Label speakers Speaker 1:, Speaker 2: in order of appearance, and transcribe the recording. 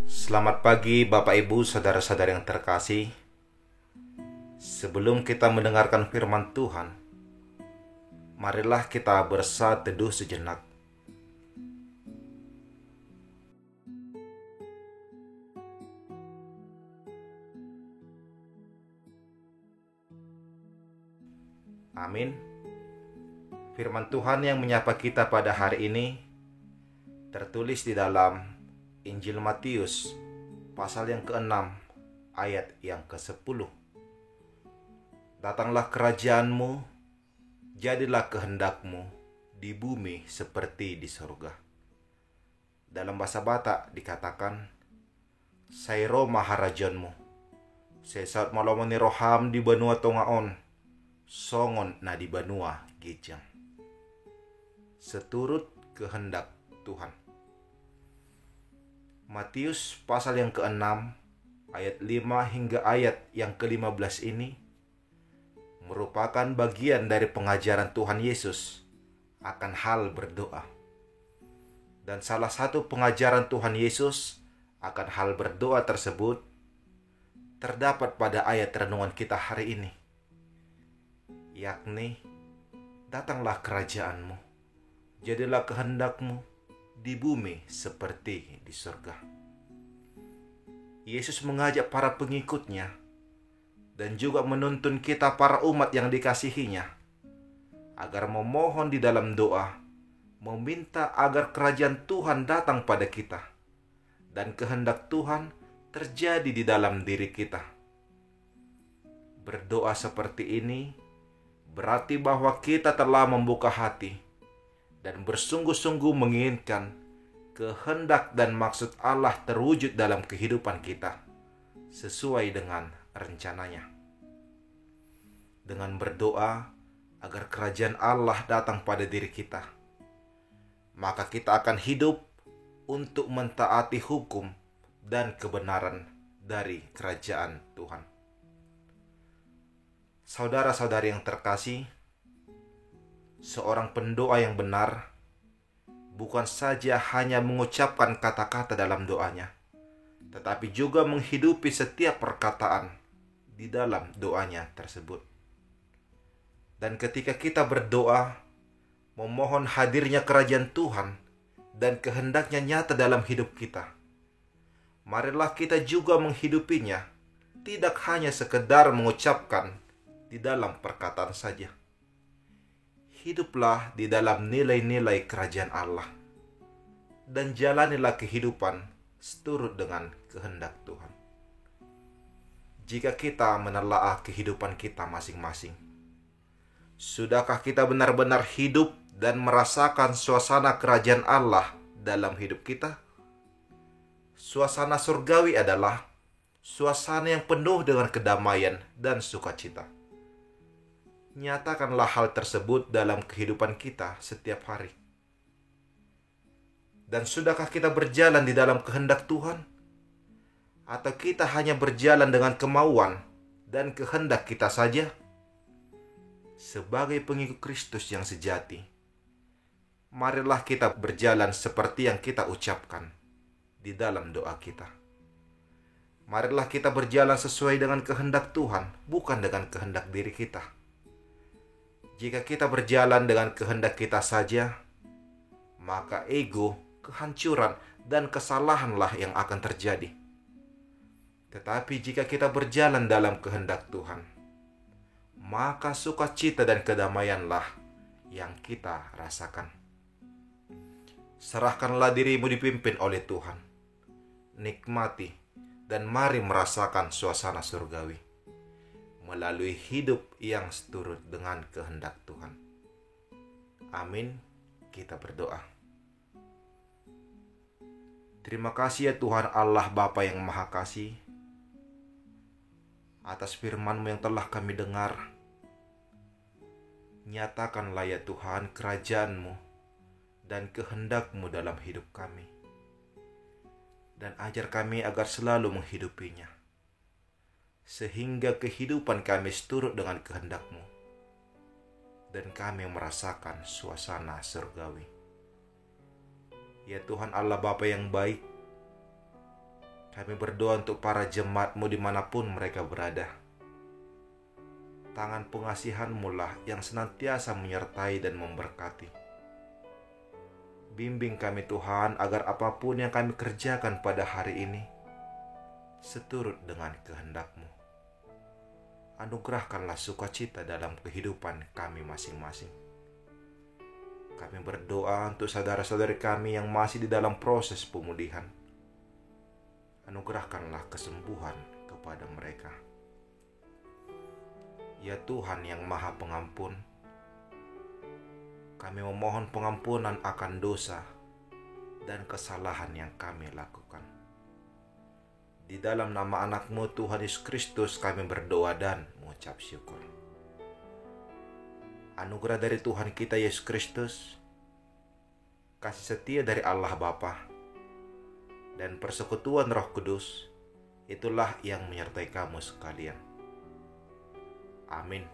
Speaker 1: Selamat pagi Bapak Ibu Saudara-saudara yang terkasih. Sebelum kita mendengarkan firman Tuhan, marilah kita bersatu teduh sejenak. Amin. Firman Tuhan yang menyapa kita pada hari ini tertulis di dalam Injil Matius pasal yang ke-6 ayat yang ke-10. Datanglah kerajaanmu, jadilah kehendakmu di bumi seperti di surga. Dalam bahasa Batak dikatakan, Sairo maharajanmu, sesat malomoni roham di benua tongaon, songon na di benua gijang. Seturut kehendak Tuhan. Matius pasal yang ke-6 ayat 5 hingga ayat yang ke-15 ini merupakan bagian dari pengajaran Tuhan Yesus akan hal berdoa. Dan salah satu pengajaran Tuhan Yesus akan hal berdoa tersebut terdapat pada ayat renungan kita hari ini, yakni, datanglah kerajaanmu, jadilah kehendakmu di bumi seperti di surga. Yesus mengajak para pengikutnya dan juga menuntun kita para umat yang dikasihinya agar memohon di dalam doa, meminta agar kerajaan Tuhan datang pada kita dan kehendak Tuhan terjadi di dalam diri kita. Berdoa seperti ini berarti bahwa kita telah membuka hati dan bersungguh-sungguh menginginkan kehendak dan maksud Allah terwujud dalam kehidupan kita sesuai dengan rencananya. Dengan berdoa agar kerajaan Allah datang pada diri kita, maka kita akan hidup untuk mentaati hukum dan kebenaran dari kerajaan Tuhan. Saudara-saudari yang terkasih, seorang pendoa yang benar bukan saja hanya mengucapkan kata-kata dalam doanya, tetapi juga menghidupi setiap perkataan di dalam doanya tersebut. Dan ketika kita berdoa, memohon hadirnya kerajaan Tuhan dan kehendaknya nyata dalam hidup kita, marilah kita juga menghidupinya, tidak hanya sekedar mengucapkan di dalam perkataan saja. Hiduplah di dalam nilai-nilai kerajaan Allah dan jalanilah kehidupan seturut dengan kehendak Tuhan. Jika kita menelaah kehidupan kita masing-masing, sudahkah kita benar-benar hidup dan merasakan suasana kerajaan Allah dalam hidup kita? Suasana surgawi adalah suasana yang penuh dengan kedamaian dan sukacita. Nyatakanlah hal tersebut dalam kehidupan kita setiap hari. Dan sudahkah kita berjalan di dalam kehendak Tuhan? Atau kita hanya berjalan dengan kemauan dan kehendak kita saja? Sebagai pengikut Kristus yang sejati, marilah kita berjalan seperti yang kita ucapkan di dalam doa kita. Marilah kita berjalan sesuai dengan kehendak Tuhan, bukan dengan kehendak diri kita. Jika kita berjalan dengan kehendak kita saja, maka ego, kehancuran, dan kesalahanlah yang akan terjadi. Tetapi jika kita berjalan dalam kehendak Tuhan, maka sukacita dan kedamaianlah yang kita rasakan. Serahkanlah dirimu dipimpin oleh Tuhan. Nikmati dan mari merasakan suasana surgawi melalui hidup yang seturut dengan kehendak Tuhan. Amin. Kita berdoa. Terima kasih ya Tuhan Allah Bapa yang Maha Kasih, atas firman-Mu yang telah kami dengar. Nyatakanlah ya Tuhan kerajaan-Mu dan kehendak-Mu dalam hidup kami. Dan ajar kami agar selalu menghidupinya, sehingga kehidupan kami seturut dengan kehendak-Mu dan kami merasakan suasana surgawi. Ya Tuhan Allah Bapa yang baik, Kami berdoa untuk para jemaat-Mu dimanapun mereka berada. Tangan pengasihan-Mu lah yang senantiasa menyertai dan memberkati. Bimbing kami Tuhan agar apapun yang kami kerjakan pada hari ini seturut dengan kehendak-Mu. Anugerahkanlah sukacita dalam kehidupan kami masing-masing. Kami berdoa untuk saudara-saudari kami yang masih di dalam proses pemulihan. Anugerahkanlah kesembuhan kepada mereka. Ya Tuhan yang Maha Pengampun, kami memohon pengampunan akan dosa dan kesalahan yang kami lakukan. Di dalam nama anak-Mu Tuhan Yesus Kristus kami berdoa dan mengucap syukur. Anugerah dari Tuhan kita Yesus Kristus, kasih setia dari Allah Bapa, dan persekutuan Roh Kudus, itulah yang menyertai kamu sekalian. Amin.